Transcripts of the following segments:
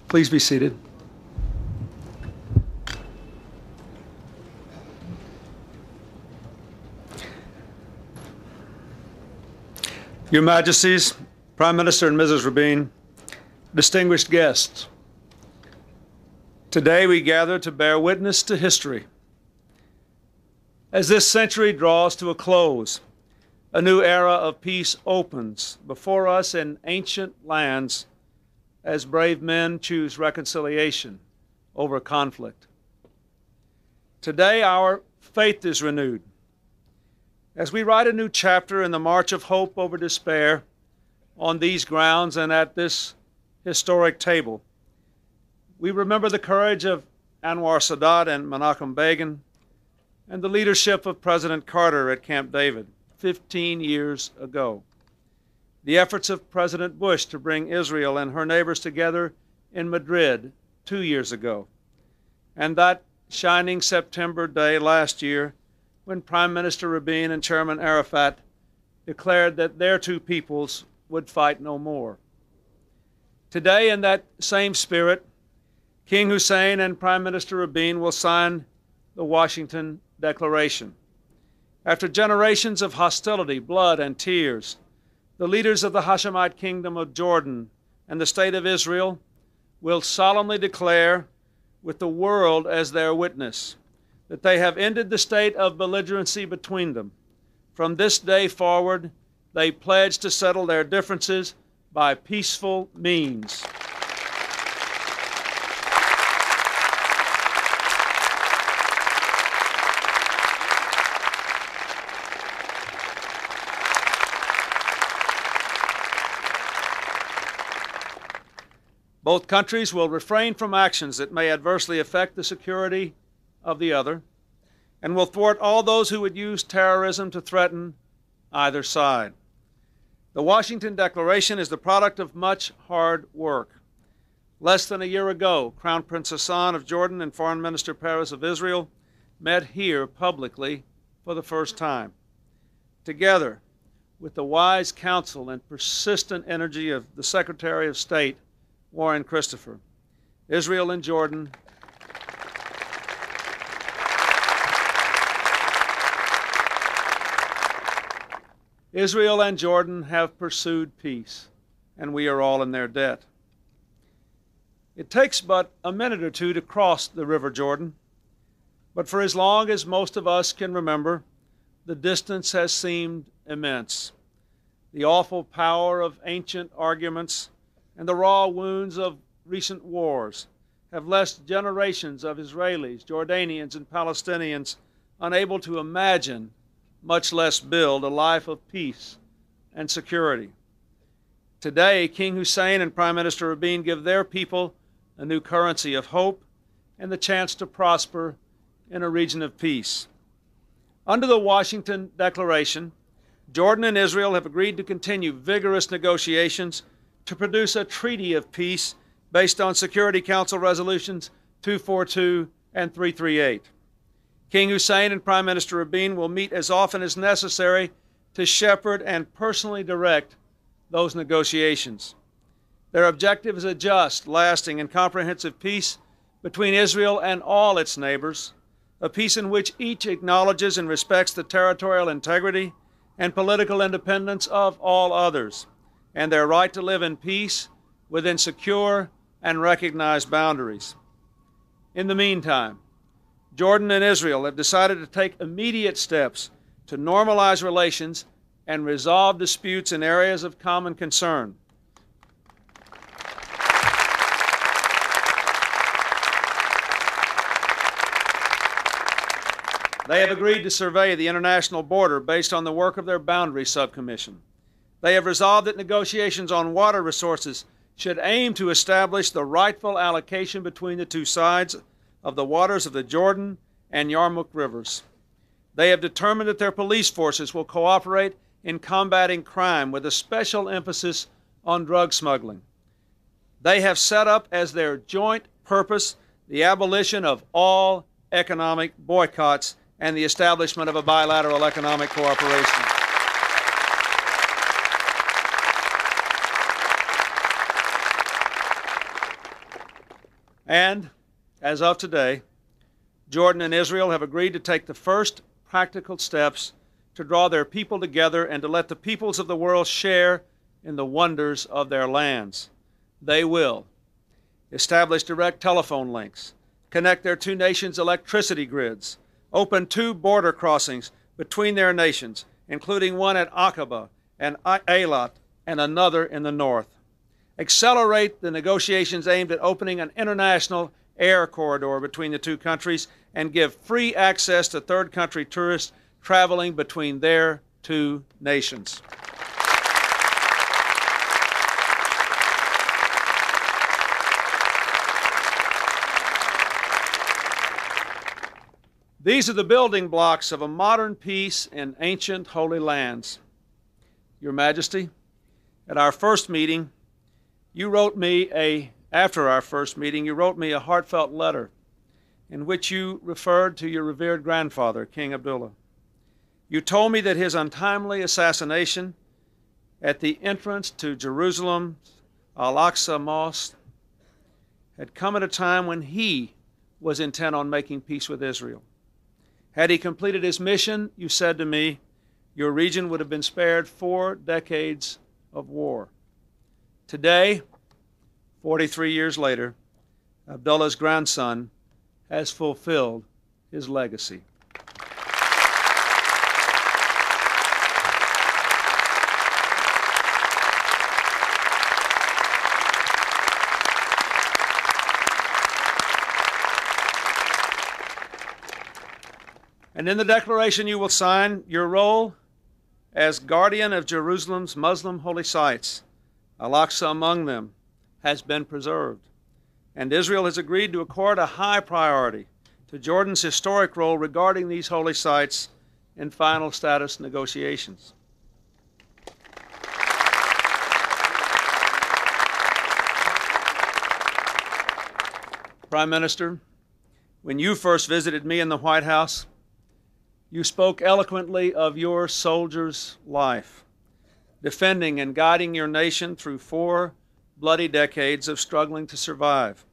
Please be seated. Your Majesties, Prime Minister and Mrs. Rabin, distinguished guests, today we gather to bear witness to history. As this century draws to a close, a new era of peace opens before us in ancient lands as brave men choose reconciliation over conflict. Today our faith is renewed. As we write a new chapter in the march of hope over despair on these grounds and at this historic table, we remember the courage of Anwar Sadat and Menachem Begin and the leadership of President Carter at Camp David 15 years ago. The efforts of President Bush to bring Israel and her neighbors together in Madrid 2 years ago. And that shining September day last year when Prime Minister Rabin and Chairman Arafat declared that their two peoples would fight no more. Today, in that same spirit, King Hussein and Prime Minister Rabin will sign the Washington Declaration. After generations of hostility, blood, and tears, the leaders of the Hashemite Kingdom of Jordan and the State of Israel will solemnly declare, with the world as their witness, that they have ended the state of belligerency between them. From this day forward, they pledge to settle their differences by peaceful means. Both countries will refrain from actions that may adversely affect the security of the other, and will thwart all those who would use terrorism to threaten either side. The Washington Declaration is the product of much hard work. Less than a year ago, Crown Prince Hassan of Jordan and Foreign Minister Peres of Israel met here publicly for the first time. Together, with the wise counsel and persistent energy of the Secretary of State, Warren Christopher, Israel and Jordan have pursued peace, and we are all in their debt. It takes but a minute or two to cross the River Jordan, but for as long as most of us can remember, the distance has seemed immense. The awful power of ancient arguments and the raw wounds of recent wars have left generations of Israelis, Jordanians, and Palestinians unable to imagine, much less build, a life of peace and security. Today, King Hussein and Prime Minister Rabin give their people a new currency of hope and the chance to prosper in a region of peace. Under the Washington Declaration, Jordan and Israel have agreed to continue vigorous negotiations to produce a treaty of peace based on Security Council Resolutions 242 and 338. King Hussein and Prime Minister Rabin will meet as often as necessary to shepherd and personally direct those negotiations. Their objective is a just, lasting, and comprehensive peace between Israel and all its neighbors, a peace in which each acknowledges and respects the territorial integrity and political independence of all others, and their right to live in peace within secure and recognized boundaries. In the meantime, Jordan and Israel have decided to take immediate steps to normalize relations and resolve disputes in areas of common concern. They have agreed to survey the international border based on the work of their boundary subcommission. They have resolved that negotiations on water resources should aim to establish the rightful allocation between the two sides of the waters of the Jordan and Yarmouk rivers. They have determined that their police forces will cooperate in combating crime with a special emphasis on drug smuggling. They have set up as their joint purpose the abolition of all economic boycotts and the establishment of a bilateral economic cooperation. And, as of today, Jordan and Israel have agreed to take the first practical steps to draw their people together and to let the peoples of the world share in the wonders of their lands. They will establish direct telephone links, connect their two nations' electricity grids, open 2 border crossings between their nations, including one at Aqaba and Eilat and another in the north. Accelerate the negotiations aimed at opening an international air corridor between the two countries and give free access to third country tourists traveling between their two nations. These are the building blocks of a modern peace in ancient holy lands. Your Majesty, at our first meeting, after our first meeting, you wrote me a heartfelt letter in which you referred to your revered grandfather, King Abdullah. You told me that his untimely assassination at the entrance to Jerusalem's Al-Aqsa Mosque had come at a time when he was intent on making peace with Israel. Had he completed his mission, you said to me, your region would have been spared 4 decades of war. Today, 43 years later, Abdullah's grandson has fulfilled his legacy. And in the declaration you will sign, your role as guardian of Jerusalem's Muslim holy sites, Al-Aqsa among them, has been preserved. And Israel has agreed to accord a high priority to Jordan's historic role regarding these holy sites in final status negotiations. Prime Minister, when you first visited me in the White House, you spoke eloquently of your soldier's life, defending and guiding your nation through 4 bloody decades of struggling to survive.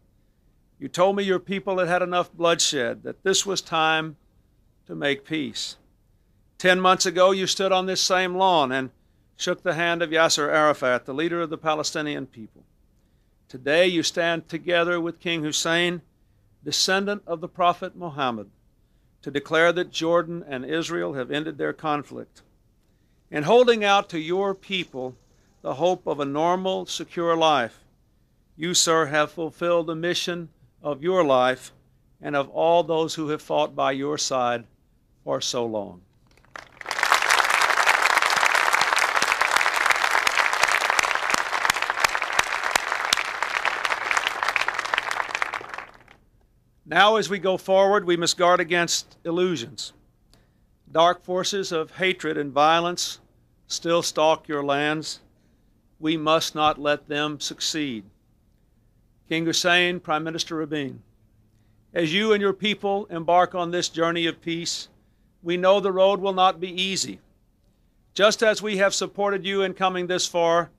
You told me your people had had enough bloodshed, that this was time to make peace. 10 months ago, you stood on this same lawn and shook the hand of Yasser Arafat, the leader of the Palestinian people. Today, you stand together with King Hussein, descendant of the Prophet Muhammad, to declare that Jordan and Israel have ended their conflict. In holding out to your people the hope of a normal, secure life, you, sir, have fulfilled the mission of your life and of all those who have fought by your side for so long. Now, as we go forward, we must guard against illusions. Dark forces of hatred and violence still stalk your lands. We must not let them succeed. King Hussein, Prime Minister Rabin, as you and your people embark on this journey of peace, we know the road will not be easy. Just as we have supported you in coming this far,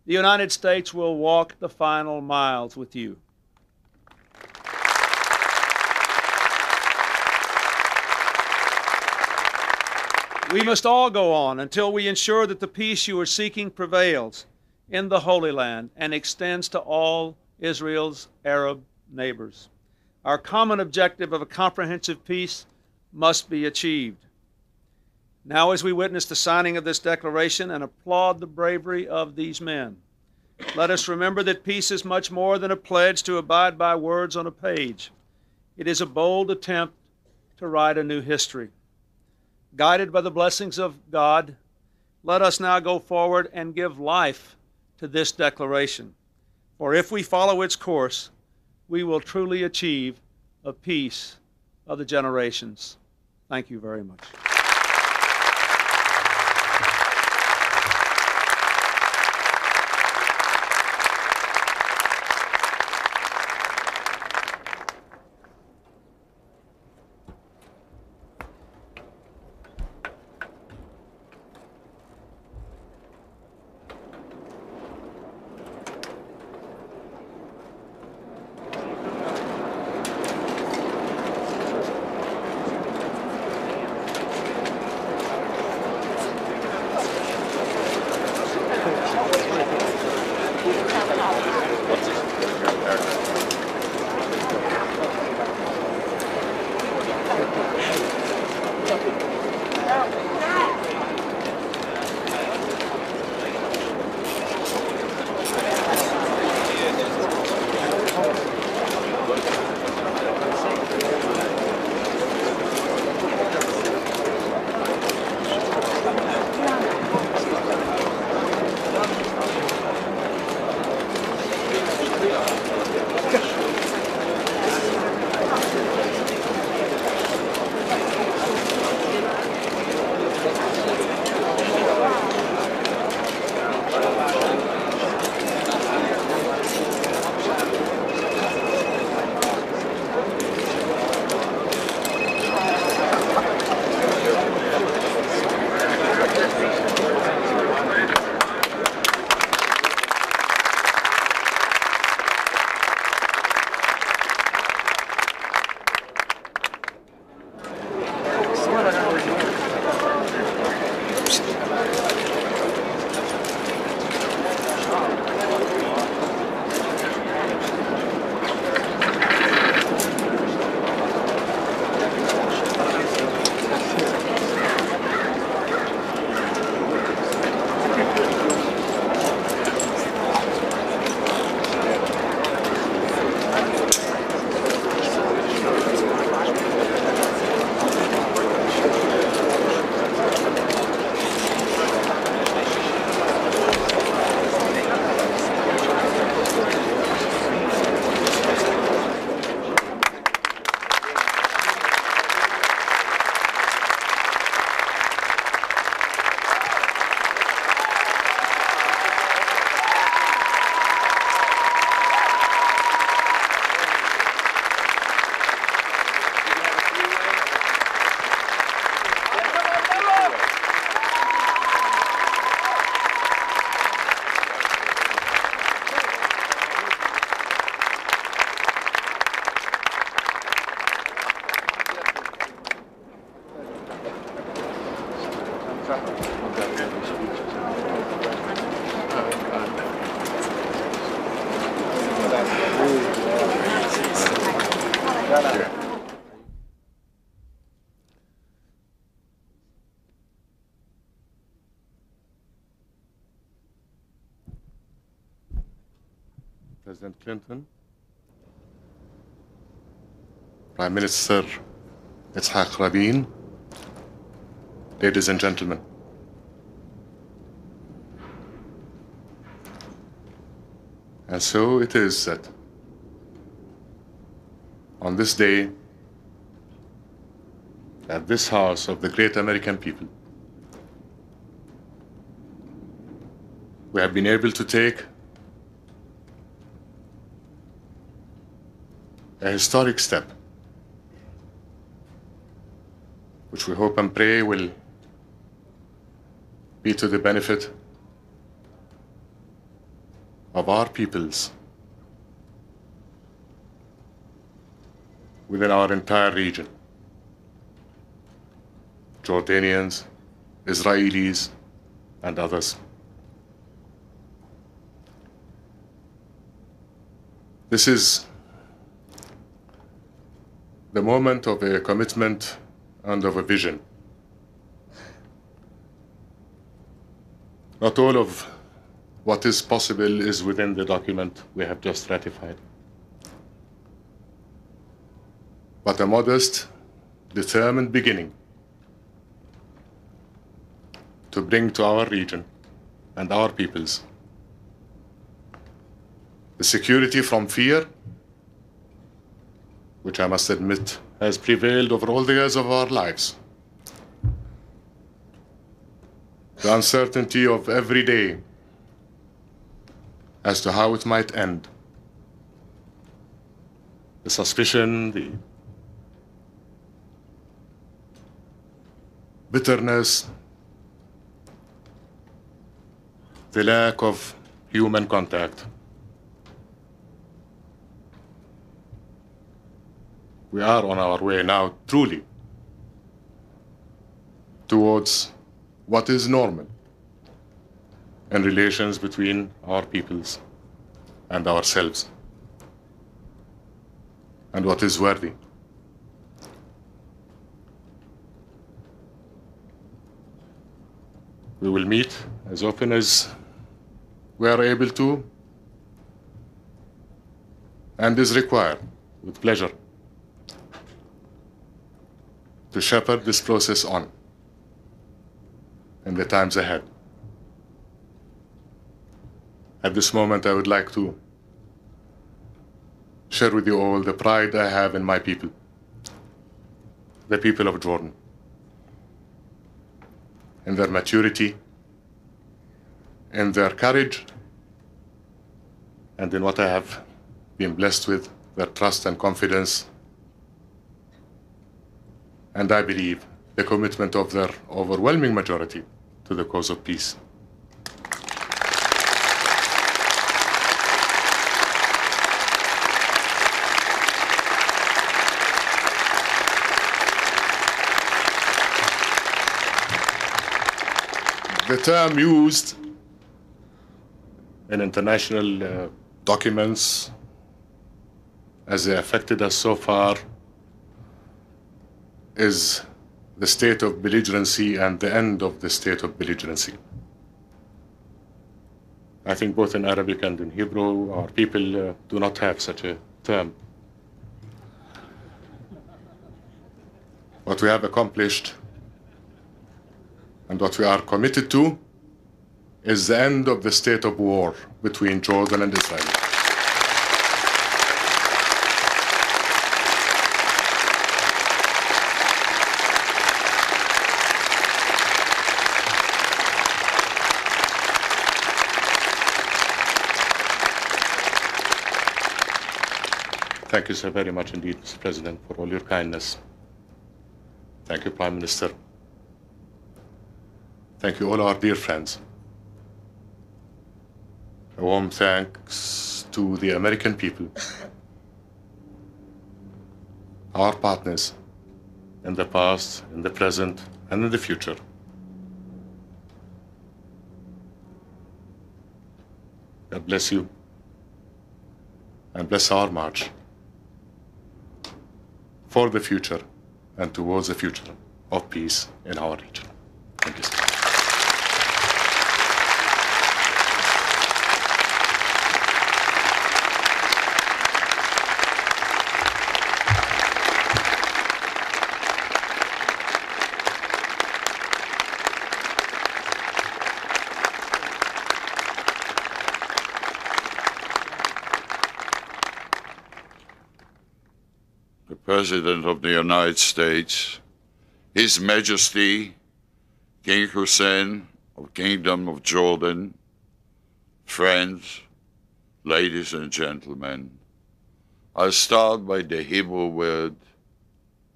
the United States will walk the final miles with you. We must all go on until we ensure that the peace you are seeking prevails in the Holy Land and extends to all Israel's Arab neighbors. Our common objective of a comprehensive peace must be achieved. Now, as we witness the signing of this declaration and applaud the bravery of these men, let us remember that peace is much more than a pledge to abide by words on a page. It is a bold attempt to write a new history. Guided by the blessings of God, let us now go forward and give life to this declaration. For if we follow its course, we will truly achieve a peace of the generations. Thank you very much. President Clinton, Prime Minister Yitzhak Rabin, ladies and gentlemen. And so it is that on this day, at this house of the great American people, we have been able to take a historic step, which we hope and pray will be to the benefit of our peoples within our entire region, Jordanians, Israelis, and others. This is the moment of a commitment and of a vision. Not all of what is possible is within the document we have just ratified, but a modest, determined beginning to bring to our region and our peoples the security from fear, which I must admit has prevailed over all the years of our lives. The uncertainty of every day as to how it might end. The suspicion, the bitterness, the lack of human contact. We are on our way now, truly, towards what is normal in relations between our peoples and ourselves, and what is worthy. We will meet as often as we are able to and is required, with pleasure, to shepherd this process on in the times ahead. At this moment, I would like to share with you all the pride I have in my people, the people of Jordan, in their maturity, in their courage, and in what I have been blessed with, their trust and confidence, and I believe the commitment of their overwhelming majority to the cause of peace. The term used in international documents as they affected us so far is the state of belligerency and the end of the state of belligerency. I think both in Arabic and in Hebrew, our people do not have such a term. What we have accomplished and what we are committed to is the end of the state of war between Jordan and Israel. Thank you so very much indeed, Mr. President, for all your kindness. Thank you, Prime Minister. Thank you, all our dear friends. A warm thanks to the American people, our partners in the past, in the present, and in the future. God bless you and bless our march for the future and towards the future of peace in our region. Thank you, sir. The President of the United States, His Majesty King Hussein of Kingdom of Jordan, friends, ladies and gentlemen, I'll start by the Hebrew word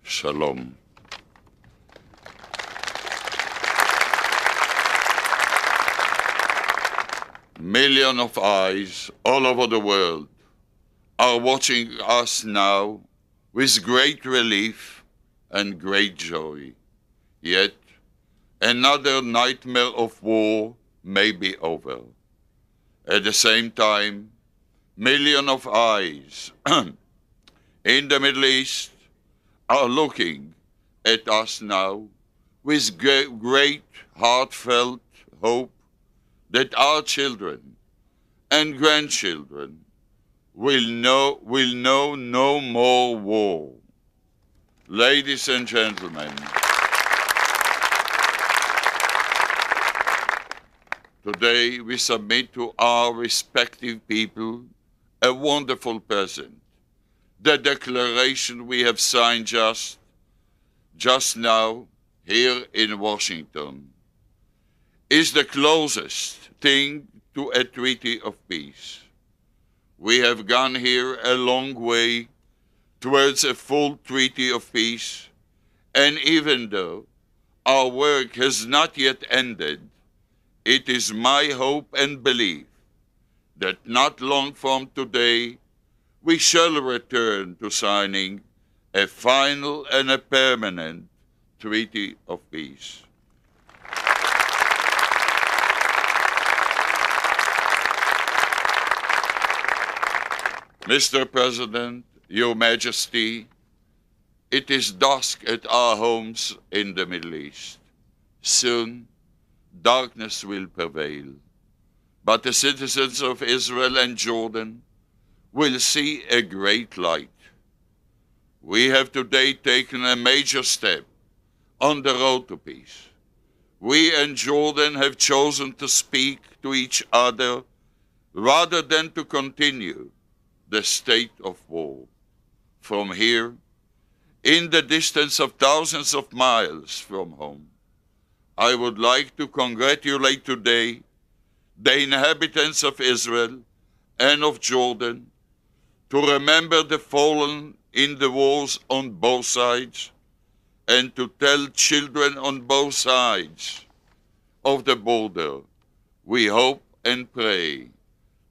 Shalom. Millions of eyes all over the world are watching us now with great relief and great joy. Yet, another nightmare of war may be over. At the same time, millions of eyes in the Middle East are looking at us now with great heartfelt hope that our children and grandchildren will know no more war. Ladies and gentlemen, today we submit to our respective people a wonderful present. The declaration we have signed just now here in Washington is the closest thing to a treaty of peace. We have gone here a long way towards a full treaty of peace, and even though our work has not yet ended, it is my hope and belief that not long from today we shall return to signing a final and a permanent treaty of peace. Mr. President, Your Majesty, it is dusk at our homes in the Middle East. Soon, darkness will prevail, but the citizens of Israel and Jordan will see a great light. We have today taken a major step on the road to peace. We and Jordan have chosen to speak to each other rather than to continue the state of war. From here, in the distance of thousands of miles from home, I would like to congratulate today the inhabitants of Israel and of Jordan to remember the fallen in the wars on both sides and to tell children on both sides of the border, we hope and pray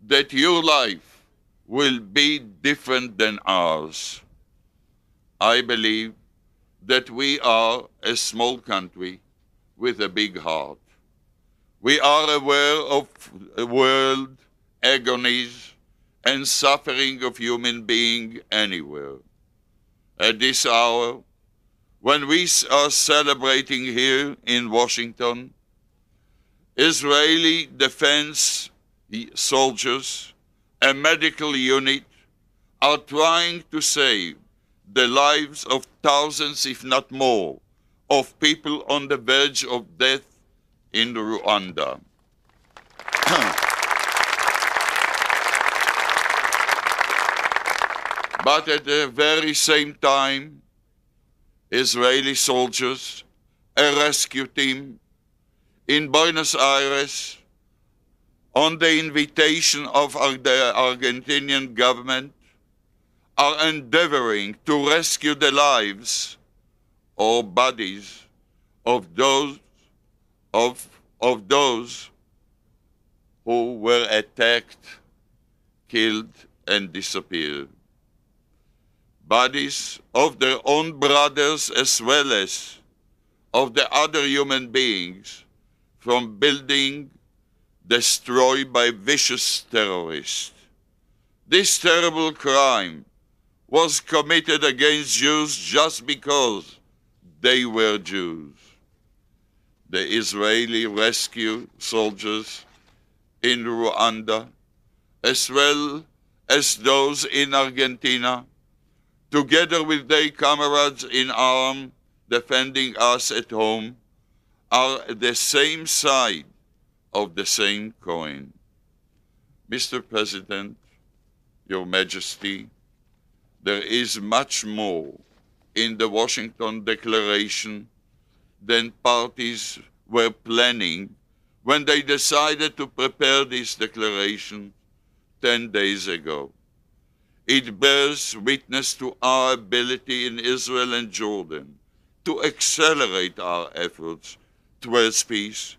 that your life will be different than ours. I believe that we are a small country with a big heart. We are aware of world agonies and suffering of human beings anywhere. At this hour, when we are celebrating here in Washington, Israeli defense soldiers, a medical unit, are trying to save the lives of thousands, if not more, of people on the verge of death in Rwanda. But at the very same time, Israeli soldiers, a rescue team in Buenos Aires, on the invitation of the Argentinian government, are endeavoring to rescue the lives or bodies of those who were attacked, killed, and disappeared. Bodies of their own brothers as well as of the other human beings from building destroyed by vicious terrorists. This terrible crime was committed against Jews just because they were Jews. The Israeli rescue soldiers in Rwanda, as well as those in Argentina, together with their comrades in arms defending us at home, are the same side of the same coin. Mr. President, Your Majesty, there is much more in the Washington Declaration than parties were planning when they decided to prepare this declaration 10 days ago. It bears witness to our ability in Israel and Jordan to accelerate our efforts towards peace,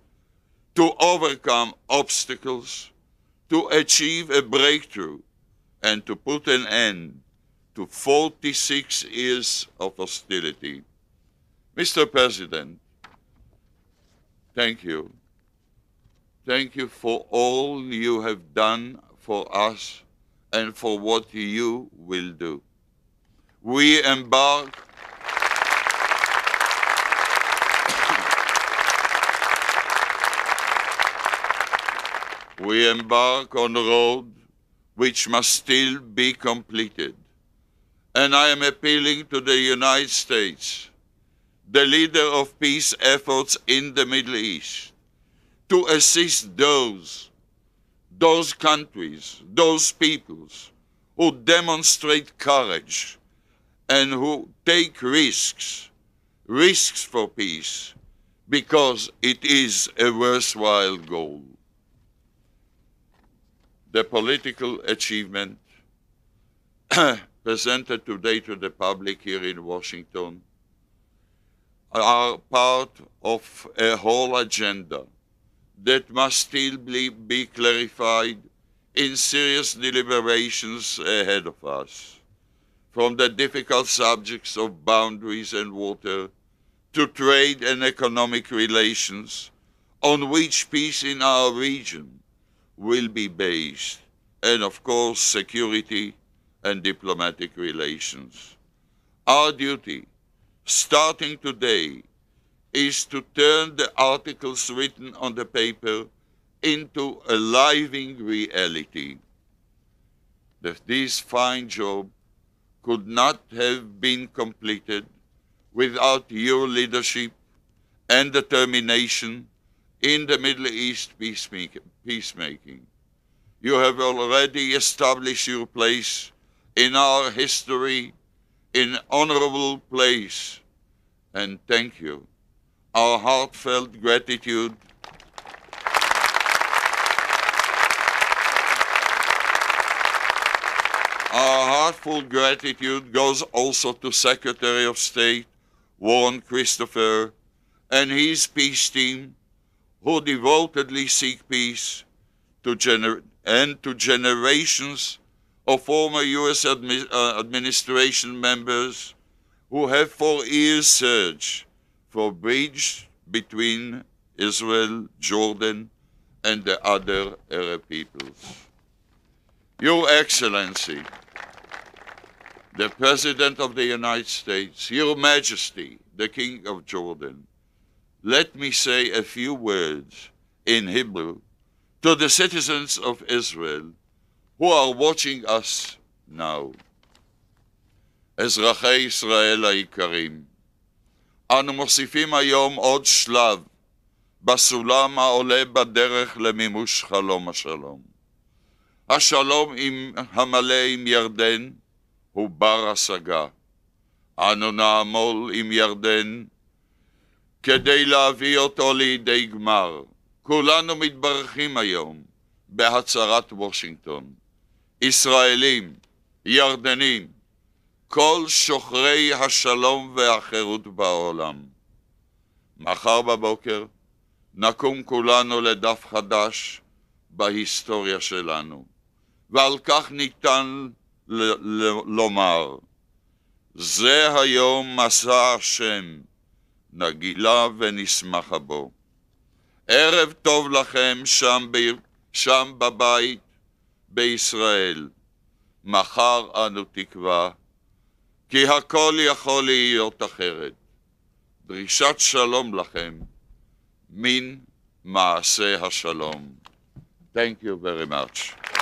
to overcome obstacles, to achieve a breakthrough, and to put an end to 46 years of hostility. Mr. President, thank you. Thank you for all you have done for us and for what you will do. We embark on a road which must still be completed. And I am appealing to the United States, the leader of peace efforts in the Middle East, to assist those countries, those peoples who demonstrate courage and who take risks for peace, because it is a worthwhile goal. The political achievement presented today to the public here in Washington are part of a whole agenda that must still be clarified in serious deliberations ahead of us, from the difficult subjects of boundaries and water to trade and economic relations, on which peace in our region will be based, and of course security and diplomatic relations. Our duty, starting today, is to turn the articles written on the paper into a living reality. This fine job could not have been completed without your leadership and determination in the Middle East peacemaking. You have already established your place in our history in honorable place, and thank you. Our heartfelt gratitude goes also to Secretary of State Warren Christopher and his peace team, who devotedly seek peace to generations of former U.S. administration members who have for years searched for a bridge between Israel, Jordan, and the other Arab peoples. Your Excellency, the President of the United States, Your Majesty, the King of Jordan, let me say a few words in Hebrew to the citizens of Israel who are watching us now. אזרחי ישראל היקרים, אנו מוסיפים היום עוד שלב בסולם העולה בדרך למימוש חלום השלום. השלום המלא עם ירדן הוא בר השגה. אנו נעמול עם ירדן כדי להביא אותו לידי גמר. כולנו מתברכים היום בהצהרת וושינגטון. ישראלים, ירדנים, כל שוחרי השלום והחירות בעולם. מחר בבוקר נקום כולנו לדף חדש בהיסטוריה שלנו, ועל כך ניתן לומר, זה היום מסע השם, נגילה ונשמח בו. ערב טוב לכם שם בבית בישראל. מחר אנו תקווה כי הכל יכול להיות אחרת. דרישת שלום לכם, מן מעשה השלום. Thank you very much.